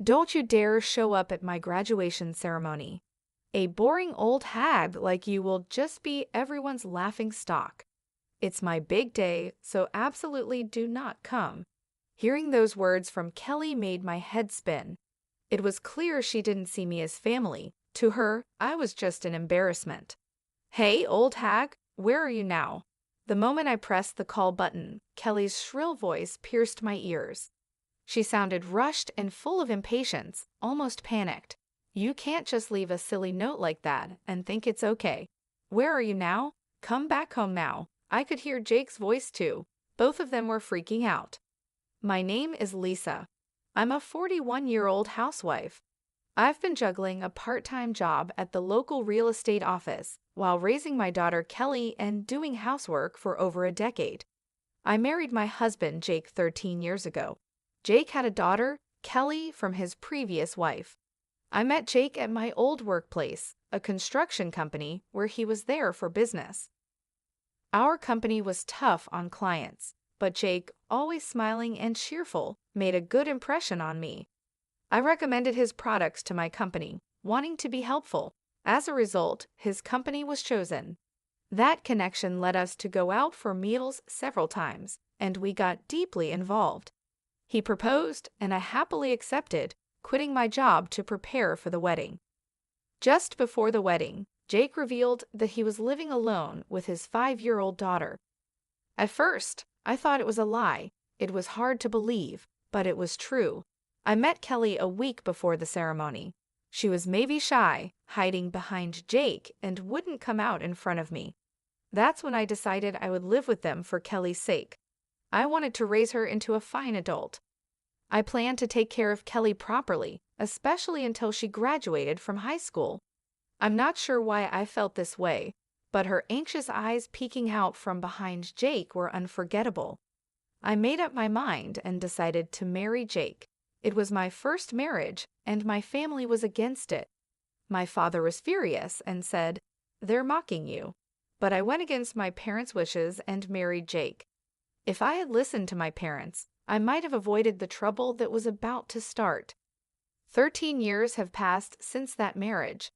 Don't you dare show up at my graduation ceremony. A boring old hag like you will just be everyone's laughing stock. It's my big day, so absolutely do not come." Hearing those words from Kelly made my head spin. It was clear she didn't see me as family. To her, I was just an embarrassment. "Hey, old hag, where are you now?" The moment I pressed the call button, Kelly's shrill voice pierced my ears. She sounded rushed and full of impatience, almost panicked. "You can't just leave a silly note like that and think it's okay. Where are you now? Come back home now." I could hear Jake's voice too. Both of them were freaking out. "My name is Lisa. I'm a 41-year-old housewife. I've been juggling a part-time job at the local real estate office while raising my daughter Kelly and doing housework for over a decade. I married my husband Jake 13 years ago. Jake had a daughter, Kelly, from his previous wife. I met Jake at my old workplace, a construction company where he was there for business. Our company was tough on clients, but Jake, always smiling and cheerful, made a good impression on me. I recommended his products to my company, wanting to be helpful. As a result, his company was chosen. That connection led us to go out for meals several times, and we got deeply involved. He proposed, and I happily accepted, quitting my job to prepare for the wedding. Just before the wedding, Jake revealed that he was living alone with his 5-year-old daughter. At first, I thought it was a lie. It was hard to believe, but it was true. I met Kelly a week before the ceremony. She was maybe shy, hiding behind Jake, and wouldn't come out in front of me. That's when I decided I would live with them for Kelly's sake. I wanted to raise her into a fine adult. I planned to take care of Kelly properly, especially until she graduated from high school. I'm not sure why I felt this way, but her anxious eyes peeking out from behind Jake were unforgettable. I made up my mind and decided to marry Jake. It was my first marriage, and my family was against it. My father was furious and said, "They're mocking you." But I went against my parents' wishes and married Jake. If I had listened to my parents, I might have avoided the trouble that was about to start. 13 years have passed since that marriage.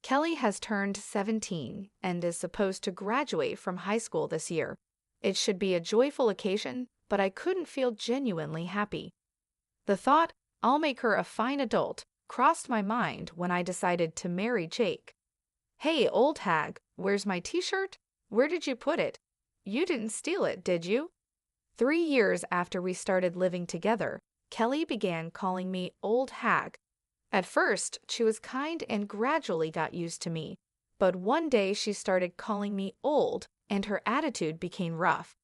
Kelly has turned 17 and is supposed to graduate from high school this year. It should be a joyful occasion, but I couldn't feel genuinely happy. The thought, "I'll make her a fine adult," crossed my mind when I decided to marry Jake. "Hey, old hag, where's my t-shirt? Where did you put it? You didn't steal it, did you?" 3 years after we started living together, Kelly began calling me old hag. At first, she was kind and gradually got used to me, but one day she started calling me old and her attitude became rough.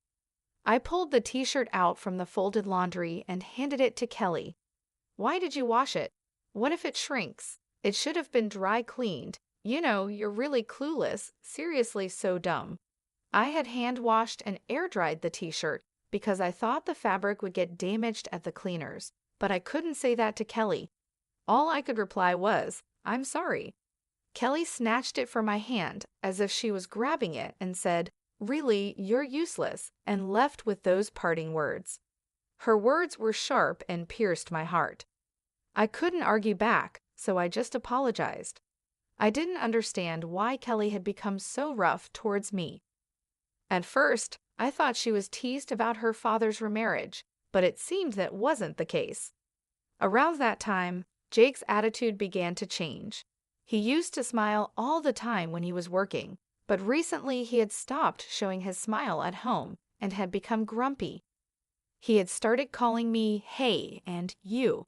I pulled the t-shirt out from the folded laundry and handed it to Kelly. "Why did you wash it? What if it shrinks? It should have been dry cleaned. You know, you're really clueless, seriously so dumb." I had hand washed and air dried the t-shirt because I thought the fabric would get damaged at the cleaners, but I couldn't say that to Kelly. All I could reply was, "I'm sorry." Kelly snatched it from my hand as if she was grabbing it and said, "Really, you're useless," and left with those parting words. Her words were sharp and pierced my heart. I couldn't argue back, so I just apologized. I didn't understand why Kelly had become so rough towards me. At first, I thought she was teased about her father's remarriage, but it seemed that wasn't the case. Around that time, Jake's attitude began to change. He used to smile all the time when he was working, but recently he had stopped showing his smile at home and had become grumpy. He had started calling me "hey" and "you."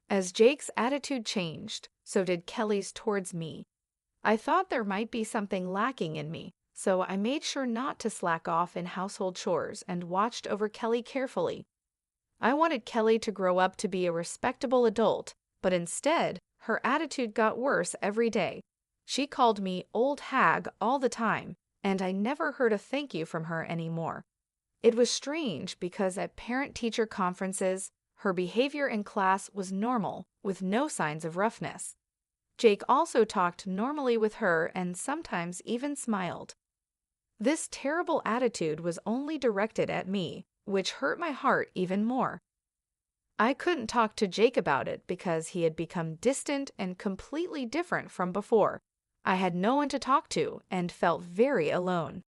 As Jake's attitude changed, so did Kelly's towards me. I thought there might be something lacking in me, so I made sure not to slack off in household chores and watched over Kelly carefully. I wanted Kelly to grow up to be a respectable adult, but instead, her attitude got worse every day. She called me old hag all the time, and I never heard a thank you from her anymore. It was strange because at parent-teacher conferences, her behavior in class was normal, with no signs of roughness. Jake also talked normally with her and sometimes even smiled. This terrible attitude was only directed at me, which hurt my heart even more. I couldn't talk to Jake about it because he had become distant and completely different from before. I had no one to talk to and felt very alone.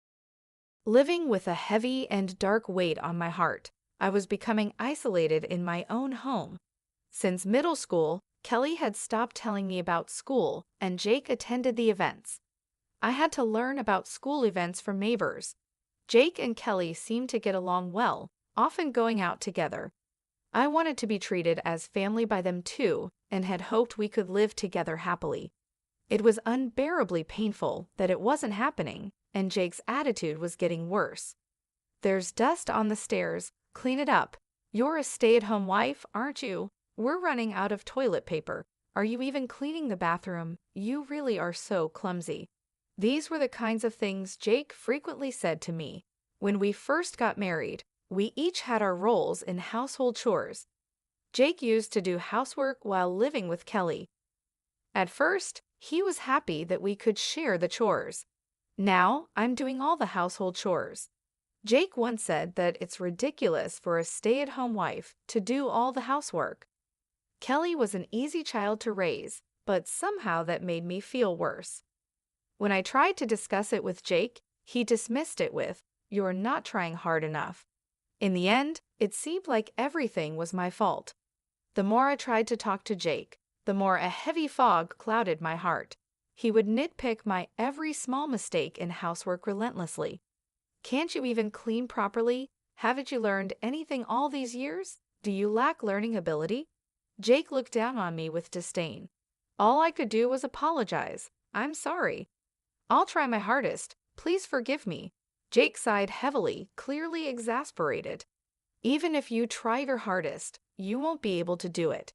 Living with a heavy and dark weight on my heart, I was becoming isolated in my own home. Since middle school, Kelly had stopped telling me about school and Jake attended the events. I had to learn about school events from neighbors. Jake and Kelly seemed to get along well, often going out together. I wanted to be treated as family by them too and had hoped we could live together happily. It was unbearably painful that it wasn't happening, and Jake's attitude was getting worse. "There's dust on the stairs. Clean it up. You're a stay-at-home wife, aren't you? We're running out of toilet paper. Are you even cleaning the bathroom? You really are so clumsy." These were the kinds of things Jake frequently said to me. When we first got married, we each had our roles in household chores. Jake used to do housework while living with Kelly. At first, he was happy that we could share the chores. Now, I'm doing all the household chores. Jake once said that it's ridiculous for a stay-at-home wife to do all the housework. Kelly was an easy child to raise, but somehow that made me feel worse. When I tried to discuss it with Jake, he dismissed it with, "You're not trying hard enough." In the end, it seemed like everything was my fault. The more I tried to talk to Jake, the more a heavy fog clouded my heart. He would nitpick my every small mistake in housework relentlessly. "Can't you even clean properly? Haven't you learned anything all these years? Do you lack learning ability?" Jake looked down on me with disdain. All I could do was apologize. "I'm sorry. I'll try my hardest. Please forgive me." Jake sighed heavily, clearly exasperated. "Even if you try your hardest, you won't be able to do it.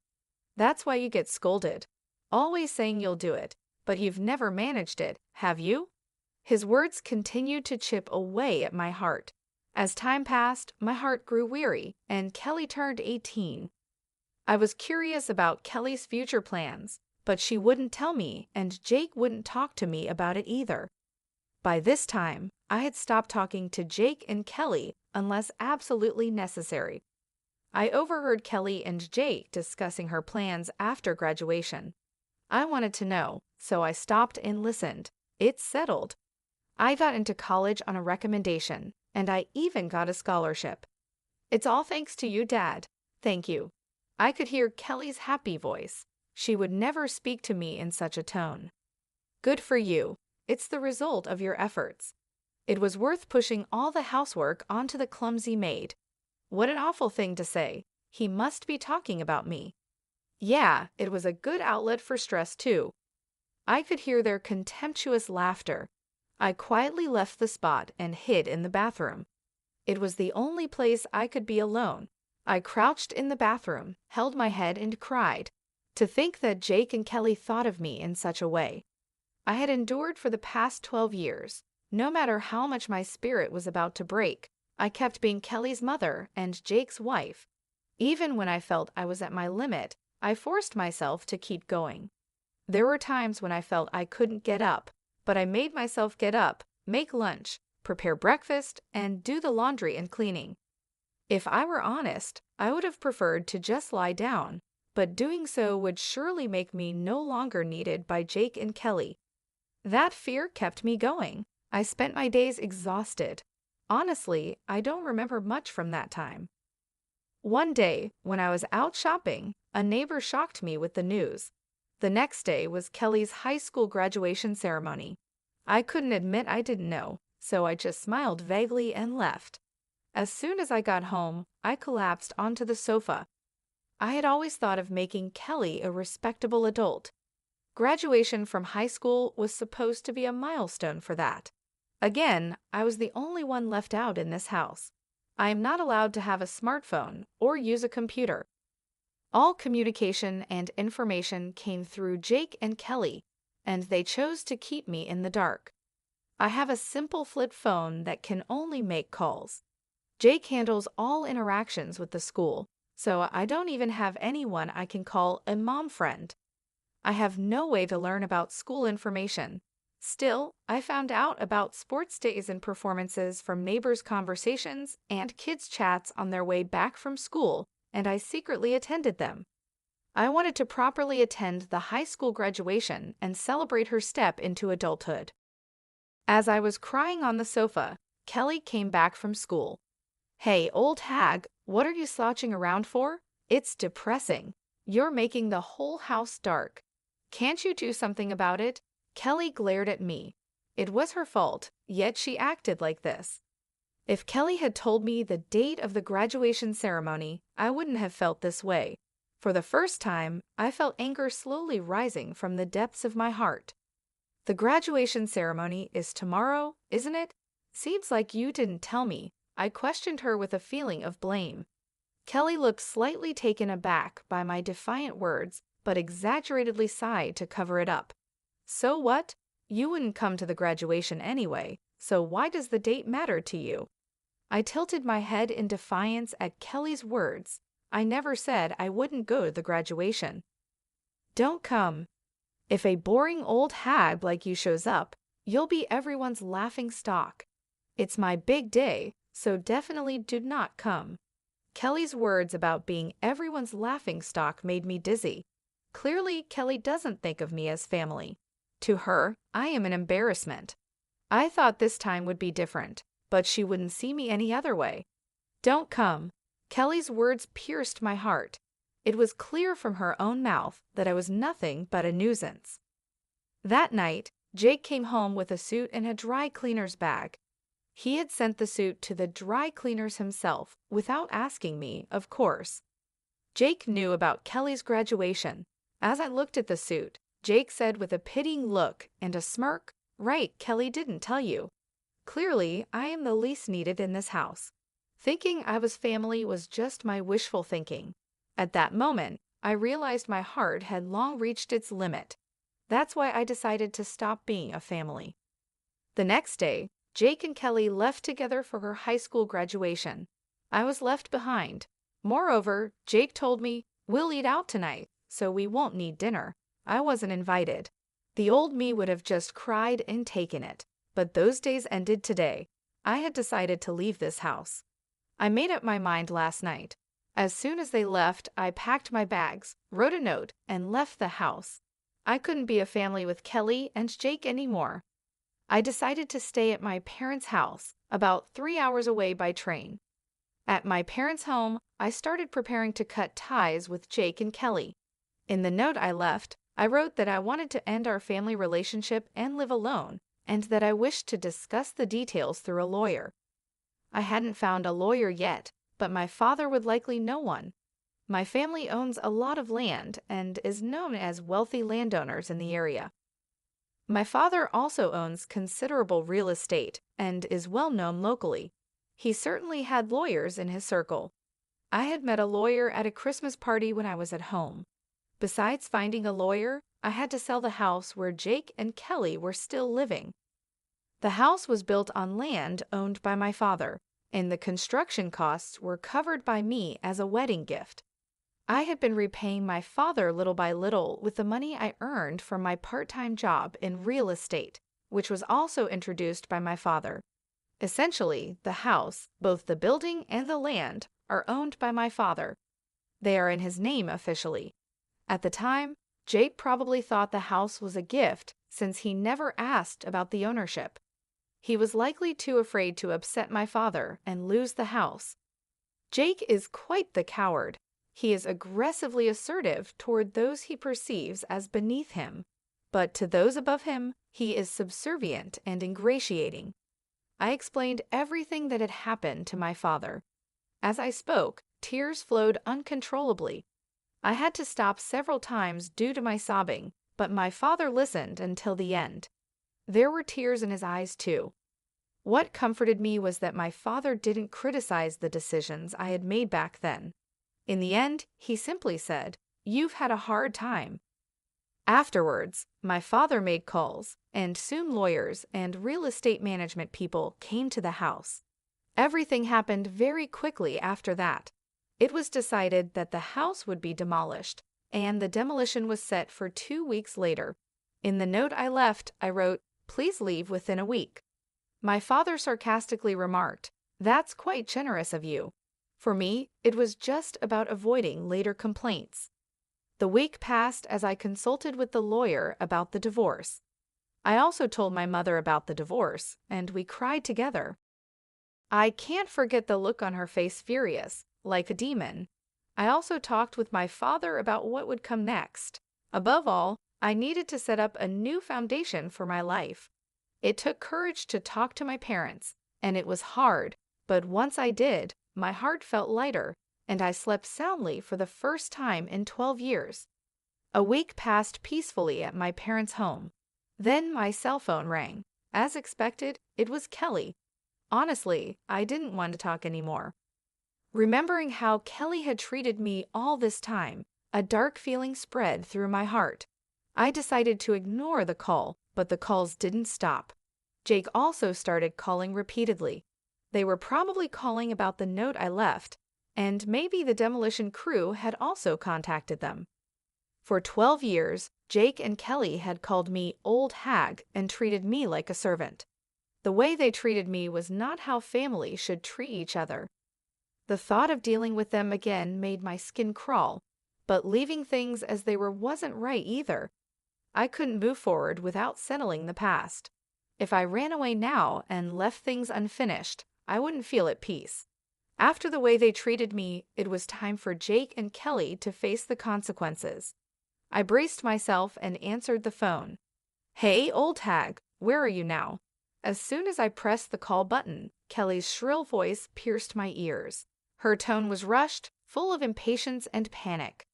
That's why you get scolded. Always saying you'll do it, but you've never managed it, have you?" His words continued to chip away at my heart. As time passed, my heart grew weary, and Kelly turned 18. I was curious about Kelly's future plans, but she wouldn't tell me, and Jake wouldn't talk to me about it either. By this time, I had stopped talking to Jake and Kelly unless absolutely necessary. I overheard Kelly and Jake discussing her plans after graduation. I wanted to know, so I stopped and listened. It's settled. I got into college on a recommendation, and I even got a scholarship. "It's all thanks to you, Dad. Thank you." I could hear Kelly's happy voice. She would never speak to me in such a tone. "Good for you. It's the result of your efforts." It was worth pushing all the housework onto the clumsy maid. What an awful thing to say. He must be talking about me. Yeah, it was a good outlet for stress too. I could hear their contemptuous laughter. I quietly left the spot and hid in the bathroom. It was the only place I could be alone. I crouched in the bathroom, held my head and cried. To think that Jake and Kelly thought of me in such a way. I had endured for the past 12 years. No matter how much my spirit was about to break, I kept being Kelly's mother and Jake's wife. Even when I felt I was at my limit, I forced myself to keep going. There were times when I felt I couldn't get up, but I made myself get up, make lunch, prepare breakfast, and do the laundry and cleaning. If I were honest, I would have preferred to just lie down, but doing so would surely make me no longer needed by Jake and Kelly. That fear kept me going. I spent my days exhausted. Honestly, I don't remember much from that time. One day, when I was out shopping, a neighbor shocked me with the news. The next day was Kelly's high school graduation ceremony. I couldn't admit I didn't know, so I just smiled vaguely and left. As soon as I got home, I collapsed onto the sofa. I had always thought of making Kelly a respectable adult. Graduation from high school was supposed to be a milestone for that. Again, I was the only one left out in this house. I am not allowed to have a smartphone or use a computer. All communication and information came through Jake and Kelly, and they chose to keep me in the dark. I have a simple flip phone that can only make calls. Jake handles all interactions with the school, so I don't even have anyone I can call a mom friend. I have no way to learn about school information. Still, I found out about sports days and performances from neighbors' conversations and kids' chats on their way back from school, and I secretly attended them. I wanted to properly attend the high school graduation and celebrate her step into adulthood. As I was crying on the sofa, Kelly came back from school. "Hey, old hag, what are you slouching around for? It's depressing. You're making the whole house dark. Can't you do something about it?" Kelly glared at me. It was her fault, yet she acted like this. If Kelly had told me the date of the graduation ceremony, I wouldn't have felt this way. For the first time, I felt anger slowly rising from the depths of my heart. "The graduation ceremony is tomorrow, isn't it? Seems like you didn't tell me." I questioned her with a feeling of blame. Kelly looked slightly taken aback by my defiant words, but exaggeratedly sighed to cover it up. "So what? You wouldn't come to the graduation anyway, so why does the date matter to you?" I tilted my head in defiance at Kelly's words. I never said I wouldn't go to the graduation. "Don't come. If a boring old hag like you shows up, you'll be everyone's laughing stock. It's my big day, so definitely do not come." Kelly's words about being everyone's laughing stock made me dizzy. Clearly, Kelly doesn't think of me as family. To her, I am an embarrassment. I thought this time would be different, but she wouldn't see me any other way. "Don't come." Kelly's words pierced my heart. It was clear from her own mouth that I was nothing but a nuisance. That night, Jake came home with a suit and a dry cleaner's bag. He had sent the suit to the dry cleaners himself, without asking me, of course. Jake knew about Kelly's graduation. As I looked at the suit, Jake said with a pitying look and a smirk, "Right, Kelly didn't tell you. Clearly, I am the least needed in this house." Thinking I was family was just my wishful thinking. At that moment, I realized my heart had long reached its limit. That's why I decided to stop being a family. The next day, Jake and Kelly left together for her high school graduation. I was left behind. Moreover, Jake told me, "We'll eat out tonight, so we won't need dinner." I wasn't invited. The old me would have just cried and taken it. But those days ended today. I had decided to leave this house. I made up my mind last night. As soon as they left, I packed my bags, wrote a note, and left the house. I couldn't be a family with Kelly and Jake anymore. I decided to stay at my parents' house, about 3 hours away by train. At my parents' home, I started preparing to cut ties with Jake and Kelly. In the note I left, I wrote that I wanted to end our family relationship and live alone, and that I wished to discuss the details through a lawyer. I hadn't found a lawyer yet, but my father would likely know one. My family owns a lot of land and is known as wealthy landowners in the area. My father also owns considerable real estate and is well known locally. He certainly had lawyers in his circle. I had met a lawyer at a Christmas party when I was at home. Besides finding a lawyer, I had to sell the house where Jake and Kelly were still living. The house was built on land owned by my father, and the construction costs were covered by me as a wedding gift. I had been repaying my father little by little with the money I earned from my part-time job in real estate, which was also introduced by my father. Essentially, the house, both the building and the land, are owned by my father. They are in his name officially. At the time, Jake probably thought the house was a gift since he never asked about the ownership. He was likely too afraid to upset my father and lose the house. Jake is quite the coward. He is aggressively assertive toward those he perceives as beneath him, but to those above him, he is subservient and ingratiating. I explained everything that had happened to my father. As I spoke, tears flowed uncontrollably. I had to stop several times due to my sobbing, but my father listened until the end. There were tears in his eyes too. What comforted me was that my father didn't criticize the decisions I had made back then. In the end, he simply said, "You've had a hard time." Afterwards, my father made calls, and soon lawyers and real estate management people came to the house. Everything happened very quickly after that. It was decided that the house would be demolished, and the demolition was set for 2 weeks later. In the note I left, I wrote, "Please leave within a week." My father sarcastically remarked, "That's quite generous of you." For me, it was just about avoiding later complaints. The week passed as I consulted with the lawyer about the divorce. I also told my mother about the divorce, and we cried together. I can't forget the look on her face, furious, like a demon. I also talked with my father about what would come next. Above all, I needed to set up a new foundation for my life. It took courage to talk to my parents, and it was hard, but once I did, my heart felt lighter, and I slept soundly for the first time in 12 years. A week passed peacefully at my parents' home. Then my cell phone rang. As expected, it was Kelly. Honestly, I didn't want to talk anymore. Remembering how Kelly had treated me all this time, a dark feeling spread through my heart. I decided to ignore the call, but the calls didn't stop. Jake also started calling repeatedly. They were probably calling about the note I left, and maybe the demolition crew had also contacted them. For 12 years, Jake and Kelly had called me old hag and treated me like a servant. The way they treated me was not how family should treat each other. The thought of dealing with them again made my skin crawl, but leaving things as they were wasn't right either. I couldn't move forward without settling the past. If I ran away now and left things unfinished, I wouldn't feel at peace. After the way they treated me, it was time for Jake and Kelly to face the consequences. I braced myself and answered the phone. "Hey, old hag, where are you now?" As soon as I pressed the call button, Kelly's shrill voice pierced my ears. Her tone was rushed, full of impatience and panic.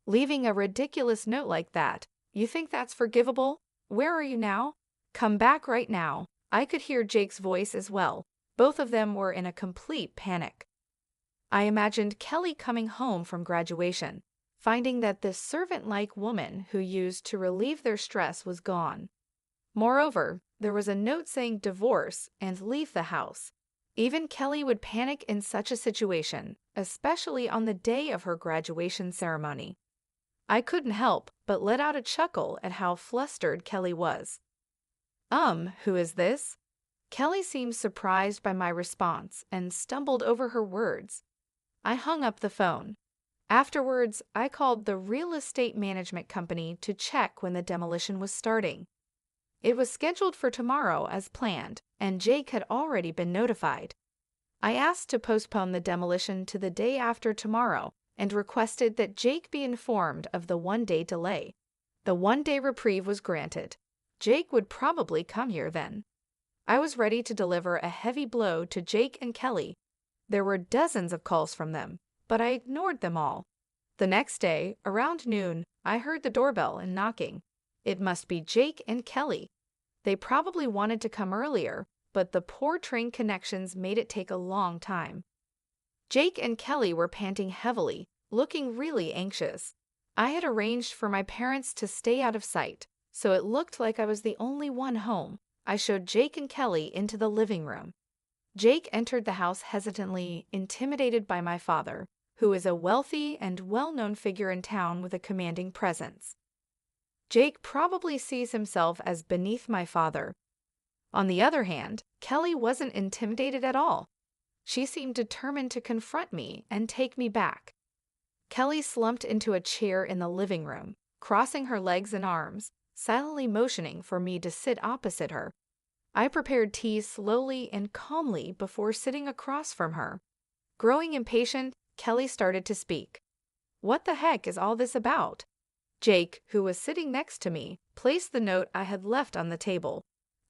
"Leaving a ridiculous note like that, you think that's forgivable? Where are you now? Come back right now." I could hear Jake's voice as well. Both of them were in a complete panic. I imagined Kelly coming home from graduation, finding that this servant-like woman who used to relieve their stress was gone. Moreover, there was a note saying divorce and leave the house. Even Kelly would panic in such a situation, especially on the day of her graduation ceremony. I couldn't help but let out a chuckle at how flustered Kelly was. Who is this?" Kelly seemed surprised by my response and stumbled over her words. I hung up the phone. Afterwards, I called the real estate management company to check when the demolition was starting. It was scheduled for tomorrow as planned, and Jake had already been notified. I asked to postpone the demolition to the day after tomorrow and requested that Jake be informed of the one-day delay. The one-day reprieve was granted. Jake would probably come here then. I was ready to deliver a heavy blow to Jake and Kelly. There were dozens of calls from them, but I ignored them all. The next day, around noon, I heard the doorbell and knocking. It must be Jake and Kelly. They probably wanted to come earlier, but the poor train connections made it take a long time. Jake and Kelly were panting heavily, looking really anxious. I had arranged for my parents to stay out of sight, so it looked like I was the only one home. I showed Jake and Kelly into the living room. Jake entered the house hesitantly, intimidated by my father, who is a wealthy and well-known figure in town with a commanding presence. Jake probably sees himself as beneath my father. On the other hand, Kelly wasn't intimidated at all. She seemed determined to confront me and take me back. Kelly slumped into a chair in the living room, crossing her legs and arms, silently motioning for me to sit opposite her. I prepared tea slowly and calmly before sitting across from her. Growing impatient, Kelly started to speak. "What the heck is all this about?" Jake, who was sitting next to me, placed the note I had left on the table.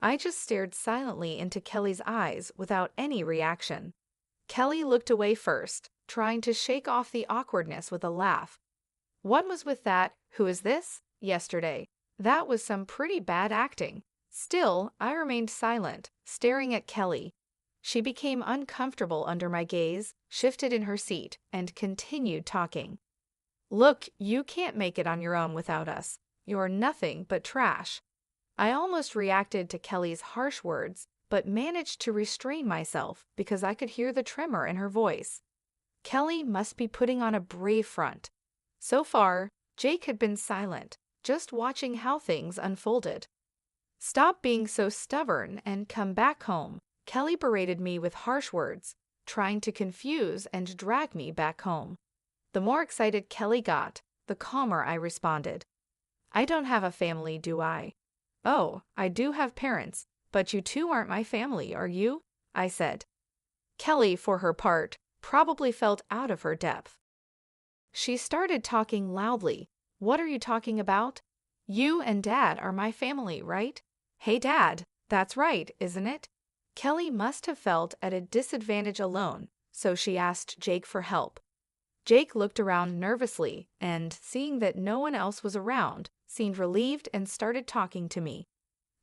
I just stared silently into Kelly's eyes without any reaction. Kelly looked away first, trying to shake off the awkwardness with a laugh. "What was with that 'who is this' yesterday? That was some pretty bad acting." Still, I remained silent, staring at Kelly. She became uncomfortable under my gaze, shifted in her seat, and continued talking. "Look, you can't make it on your own without us. You're nothing but trash." I almost reacted to Kelly's harsh words, but managed to restrain myself because I could hear the tremor in her voice. Kelly must be putting on a brave front. So far, Jake had been silent, just watching how things unfolded. "Stop being so stubborn and come back home," Kelly berated me with harsh words, trying to confuse and drag me back home. The more excited Kelly got, the calmer I responded. I don't have a family, do I? Oh, I do have parents, but you two aren't my family, are you? I said. Kelly, for her part, probably felt out of her depth. She started talking loudly. What are you talking about? You and Dad are my family, right? Hey, Dad, that's right, isn't it? Kelly must have felt at a disadvantage alone, so she asked Jake for help. Jake looked around nervously and, seeing that no one else was around, seemed relieved and started talking to me.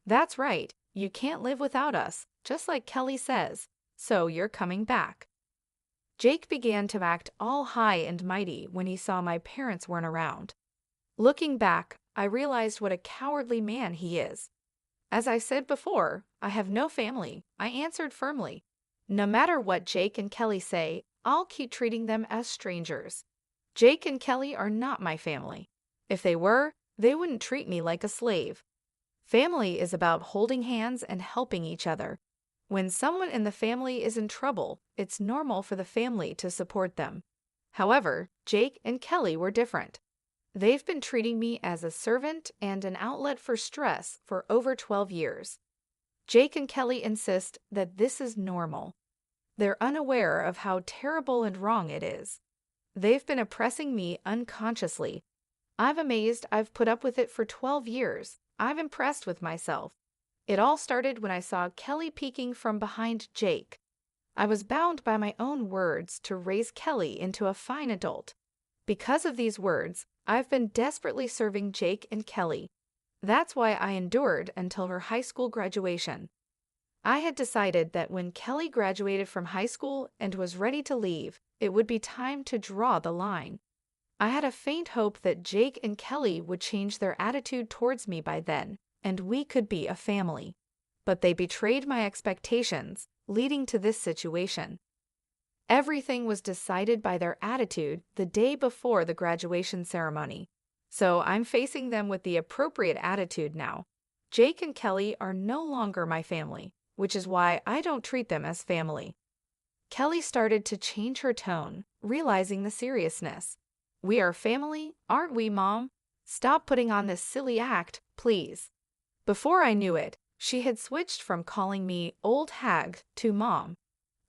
That's right, you can't live without us, just like Kelly says, so you're coming back. Jake began to act all high and mighty when he saw my parents weren't around. Looking back, I realized what a cowardly man he is. As I said before, I have no family, I answered firmly. No matter what Jake and Kelly say, I'll keep treating them as strangers. Jake and Kelly are not my family. If they were, they wouldn't treat me like a slave. Family is about holding hands and helping each other. When someone in the family is in trouble, it's normal for the family to support them. However, Jake and Kelly were different. They've been treating me as a servant and an outlet for stress for over 12 years. Jake and Kelly insist that this is normal. They're unaware of how terrible and wrong it is. They've been oppressing me unconsciously. I'm amazed I've put up with it for 12 years. I'm impressed with myself. It all started when I saw Kelly peeking from behind Jake. I was bound by my own words to raise Kelly into a fine adult. Because of these words, I've been desperately serving Jake and Kelly. That's why I endured until her high school graduation. I had decided that when Kelly graduated from high school and was ready to leave, it would be time to draw the line. I had a faint hope that Jake and Kelly would change their attitude towards me by then, and we could be a family. But they betrayed my expectations, leading to this situation. Everything was decided by their attitude the day before the graduation ceremony. So I'm facing them with the appropriate attitude now. Jake and Kelly are no longer my family, which is why I don't treat them as family. Kelly started to change her tone, realizing the seriousness. We are family, aren't we, Mom? Stop putting on this silly act, please. Before I knew it, she had switched from calling me old hag to Mom.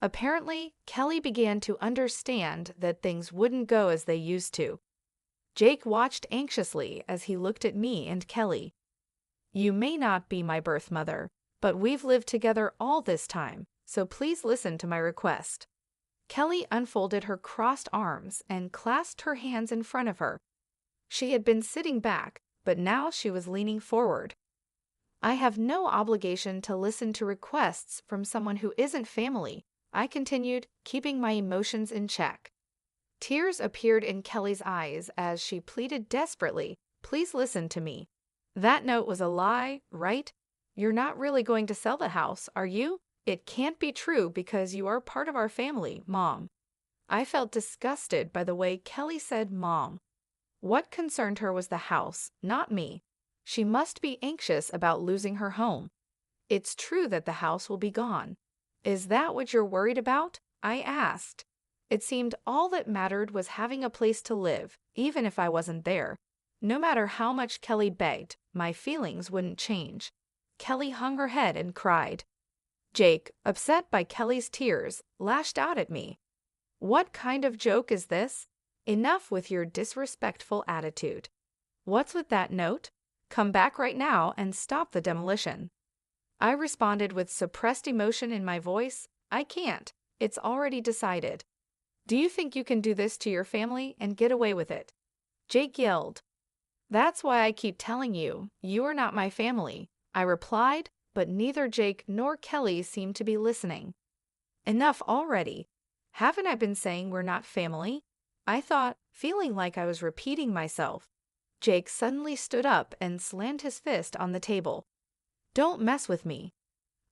Apparently, Kelly began to understand that things wouldn't go as they used to. Jake watched anxiously as he looked at me and Kelly. You may not be my birth mother, but we've lived together all this time, so please listen to my request. Kelly unfolded her crossed arms and clasped her hands in front of her. She had been sitting back, but now she was leaning forward. I have no obligation to listen to requests from someone who isn't family, I continued, keeping my emotions in check. Tears appeared in Kelly's eyes as she pleaded desperately, please listen to me. That note was a lie, right? You're not really going to sell the house, are you? It can't be true because you are part of our family, Mom. I felt disgusted by the way Kelly said Mom. What concerned her was the house, not me. She must be anxious about losing her home. It's true that the house will be gone. Is that what you're worried about? I asked. It seemed all that mattered was having a place to live, even if I wasn't there. No matter how much Kelly begged, my feelings wouldn't change. Kelly hung her head and cried. Jake, upset by Kelly's tears, lashed out at me. What kind of joke is this? Enough with your disrespectful attitude. What's with that note? Come back right now and stop the demolition. I responded with suppressed emotion in my voice. I can't. It's already decided. Do you think you can do this to your family and get away with it? Jake yelled. That's why I keep telling you, you are not my family, I replied, but neither Jake nor Kelly seemed to be listening. Enough already. Haven't I been saying we're not family? I thought, feeling like I was repeating myself. Jake suddenly stood up and slammed his fist on the table. Don't mess with me.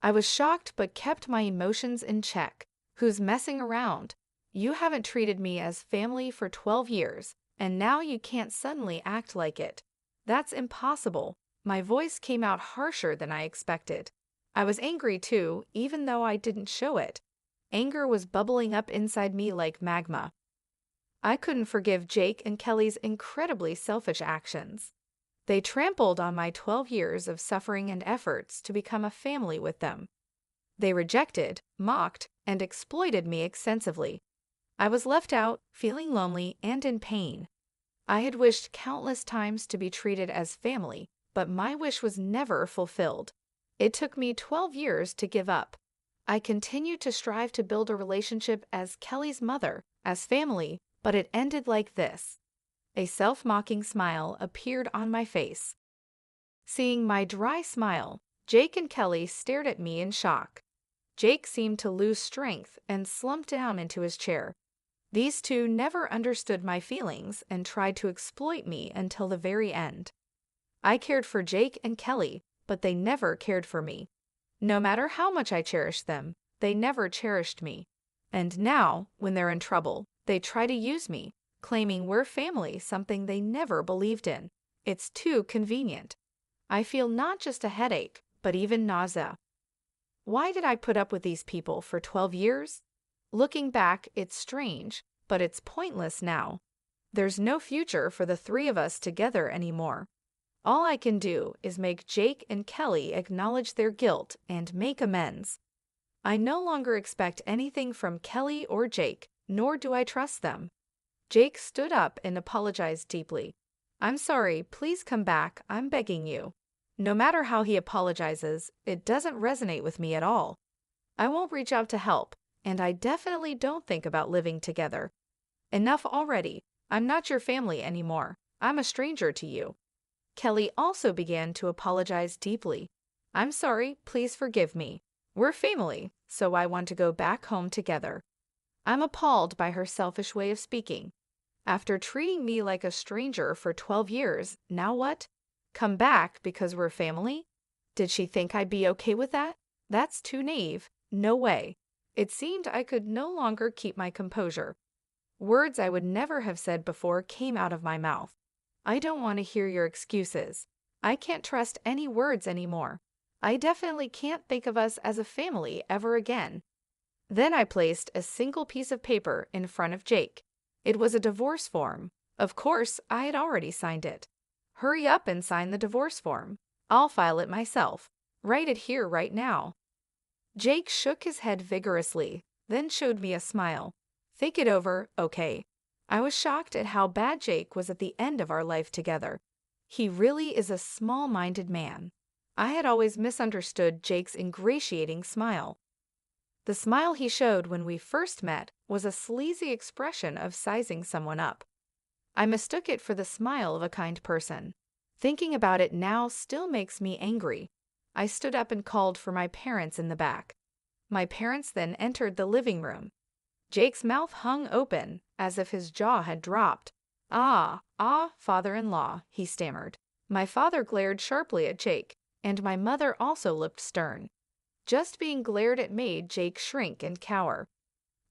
I was shocked but kept my emotions in check. Who's messing around? You haven't treated me as family for 12 years, and now you can't suddenly act like it. That's impossible. My voice came out harsher than I expected. I was angry too, even though I didn't show it. Anger was bubbling up inside me like magma. I couldn't forgive Jake and Kelly's incredibly selfish actions. They trampled on my 12 years of suffering and efforts to become a family with them. They rejected, mocked, and exploited me extensively. I was left out, feeling lonely and in pain. I had wished countless times to be treated as family, but my wish was never fulfilled. It took me 12 years to give up. I continued to strive to build a relationship as Kelly's mother, as family, but it ended like this. A self-mocking smile appeared on my face. Seeing my dry smile, Jake and Kelly stared at me in shock. Jake seemed to lose strength and slumped down into his chair. These two never understood my feelings and tried to exploit me until the very end. I cared for Jake and Kelly, but they never cared for me. No matter how much I cherished them, they never cherished me. And now, when they're in trouble, they try to use me, claiming we're family, something they never believed in. It's too convenient. I feel not just a headache, but even nausea. Why did I put up with these people for 12 years? Looking back, it's strange, but it's pointless now. There's no future for the three of us together anymore. All I can do is make Jake and Kelly acknowledge their guilt and make amends. I no longer expect anything from Kelly or Jake, nor do I trust them. Jake stood up and apologized deeply. I'm sorry, please come back, I'm begging you. No matter how he apologizes, it doesn't resonate with me at all. I won't reach out to help, and I definitely don't think about living together. Enough already. I'm not your family anymore. I'm a stranger to you. Kelly also began to apologize deeply. I'm sorry, please forgive me. We're family, so I want to go back home together. I'm appalled by her selfish way of speaking. After treating me like a stranger for 12 years, now what? Come back because we're family? Did she think I'd be okay with that? That's too naive. No way. It seemed I could no longer keep my composure. Words I would never have said before came out of my mouth. I don't want to hear your excuses. I can't trust any words anymore. I definitely can't think of us as a family ever again. Then I placed a single piece of paper in front of Jake. It was a divorce form. Of course, I had already signed it. Hurry up and sign the divorce form. I'll file it myself. Write it here right now. Jake shook his head vigorously, then showed me a smile. Think it over, okay. I was shocked at how bad Jake was at the end of our life together. He really is a small-minded man. I had always misunderstood Jake's ingratiating smile. The smile he showed when we first met was a sleazy expression of sizing someone up. I mistook it for the smile of a kind person. Thinking about it now still makes me angry. I stood up and called for my parents in the back. My parents then entered the living room. Jake's mouth hung open, as if his jaw had dropped. Father-in-law, he stammered. My father glared sharply at Jake, and my mother also looked stern. Just being glared at made Jake shrink and cower.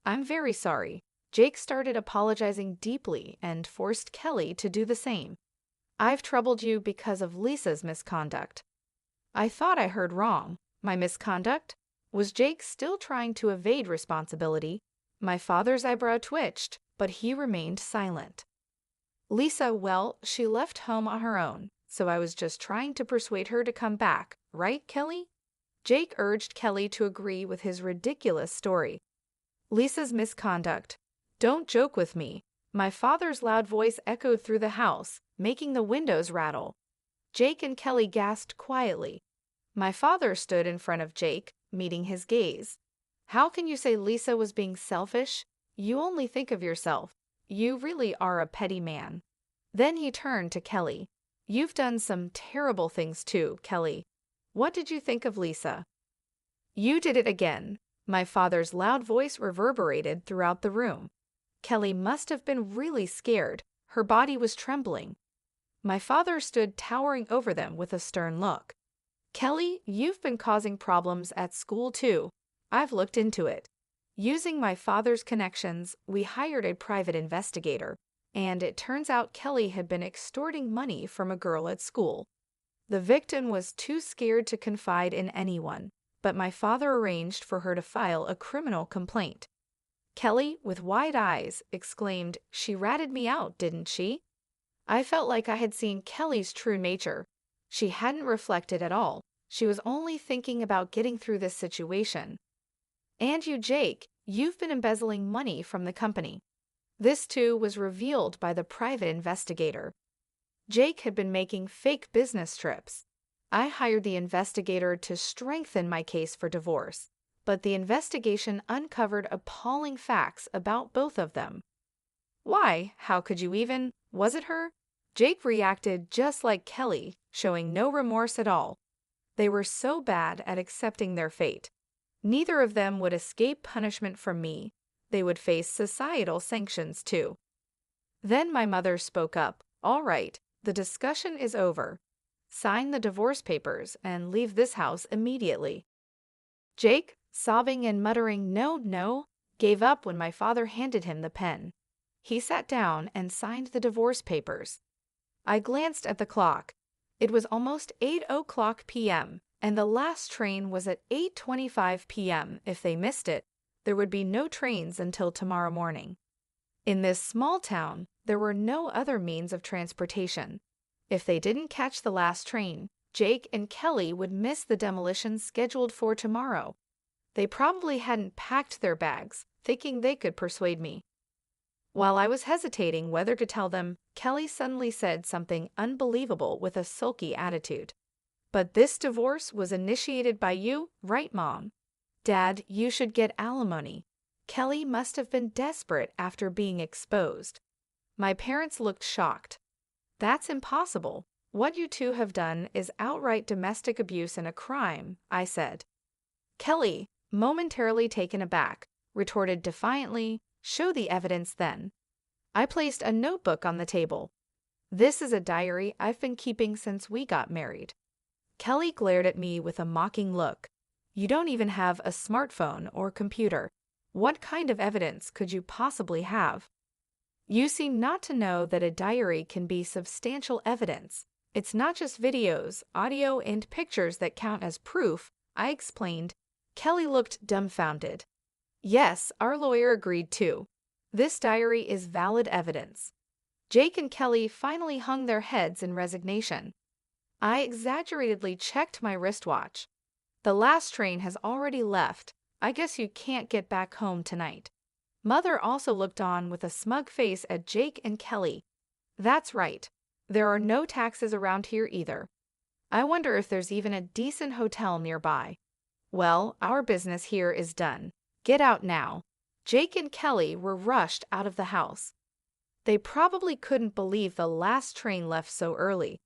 I'm very sorry. Jake started apologizing deeply and forced Kelly to do the same. I've troubled you because of Lisa's misconduct. I thought I heard wrong. My misconduct? Was Jake still trying to evade responsibility? My father's eyebrow twitched, but he remained silent. Lisa, well, she left home on her own, so I was just trying to persuade her to come back, right, Kelly? Jake urged Kelly to agree with his ridiculous story. Lisa's misconduct. Don't joke with me. My father's loud voice echoed through the house, making the windows rattle. Jake and Kelly gasped quietly. My father stood in front of Jake, meeting his gaze. How can you say Lisa was being selfish? You only think of yourself. You really are a petty man. Then he turned to Kelly. You've done some terrible things too, Kelly. What did you think of Lisa? You did it again. My father's loud voice reverberated throughout the room. Kelly must have been really scared. Her body was trembling. My father stood towering over them with a stern look. Kelly, you've been causing problems at school too. I've looked into it. Using my father's connections, we hired a private investigator, and it turns out Kelly had been extorting money from a girl at school. The victim was too scared to confide in anyone, but my father arranged for her to file a criminal complaint. Kelly, with wide eyes, exclaimed, "She ratted me out, didn't she?" I felt like I had seen Kelly's true nature. She hadn't reflected at all. She was only thinking about getting through this situation. "And you, Jake, you've been embezzling money from the company." This too was revealed by the private investigator. Jake had been making fake business trips. I hired the investigator to strengthen my case for divorce, but the investigation uncovered appalling facts about both of them. "Why, how could you even? Was it her?" Jake reacted just like Kelly, showing no remorse at all. They were so bad at accepting their fate. Neither of them would escape punishment from me. They would face societal sanctions too. Then my mother spoke up. "All right, the discussion is over. Sign the divorce papers and leave this house immediately." Jake, sobbing and muttering "no, no," gave up when my father handed him the pen. He sat down and signed the divorce papers. I glanced at the clock. It was almost 8:00 p.m., and the last train was at 8:25 p.m. If they missed it, there would be no trains until tomorrow morning. In this small town, there were no other means of transportation. If they didn't catch the last train, Jake and Kelly would miss the demolition scheduled for tomorrow. They probably hadn't packed their bags, thinking they could persuade me. While I was hesitating whether to tell them, Kelly suddenly said something unbelievable with a sulky attitude. "But this divorce was initiated by you, right, Mom? Dad, you should get alimony." Kelly must have been desperate after being exposed. My parents looked shocked. "That's impossible. What you two have done is outright domestic abuse and a crime," I said. Kelly, momentarily taken aback, retorted defiantly, "Show the evidence then." I placed a notebook on the table. "This is a diary I've been keeping since we got married." Kelly glared at me with a mocking look. "You don't even have a smartphone or computer. What kind of evidence could you possibly have?" "You seem not to know that a diary can be substantial evidence. It's not just videos, audio, and pictures that count as proof," I explained. Kelly looked dumbfounded. Yes, our lawyer agreed too. This diary is valid evidence. Jake and Kelly finally hung their heads in resignation. I exaggeratedly checked my wristwatch. "The last train has already left. I guess you can't get back home tonight." Mother also looked on with a smug face at Jake and Kelly. "That's right. There are no taxis around here either. I wonder if there's even a decent hotel nearby. Well, our business here is done. Get out now." Jake and Kelly were rushed out of the house. They probably couldn't believe the last train left so early.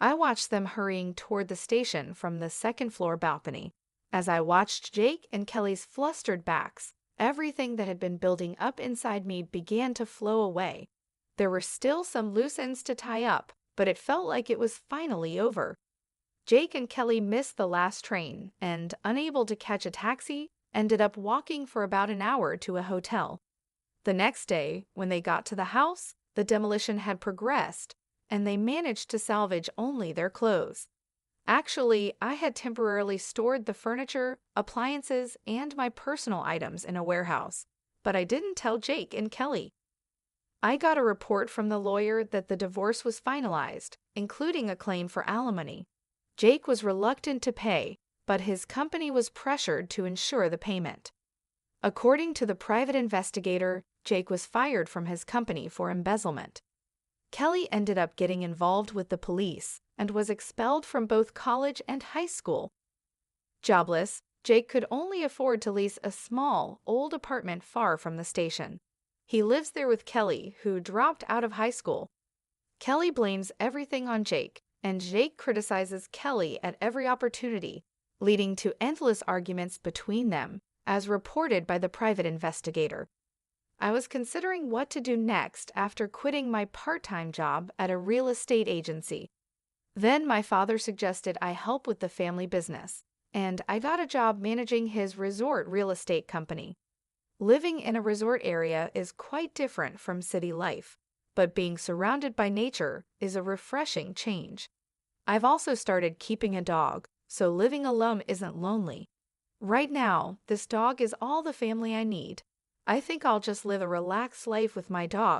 I watched them hurrying toward the station from the second-floor balcony. As I watched Jake and Kelly's flustered backs, everything that had been building up inside me began to flow away. There were still some loose ends to tie up, but it felt like it was finally over. Jake and Kelly missed the last train and, unable to catch a taxi, ended up walking for about an hour to a hotel. The next day, when they got to the house, the demolition had progressed, and they managed to salvage only their clothes. Actually, I had temporarily stored the furniture, appliances, and my personal items in a warehouse, but I didn't tell Jake and Kelly. I got a report from the lawyer that the divorce was finalized, including a claim for alimony. Jake was reluctant to pay, but his company was pressured to ensure the payment. According to the private investigator, Jake was fired from his company for embezzlement. Kelly ended up getting involved with the police and was expelled from both college and high school. Jobless, Jake could only afford to lease a small, old apartment far from the station. He lives there with Kelly, who dropped out of high school. Kelly blames everything on Jake, and Jake criticizes Kelly at every opportunity, leading to endless arguments between them, as reported by the private investigator. I was considering what to do next after quitting my part-time job at a real estate agency. Then my father suggested I help with the family business, and I got a job managing his resort real estate company. Living in a resort area is quite different from city life, but being surrounded by nature is a refreshing change. I've also started keeping a dog, so living alone isn't lonely. Right now, this dog is all the family I need. I think I'll just live a relaxed life with my dog.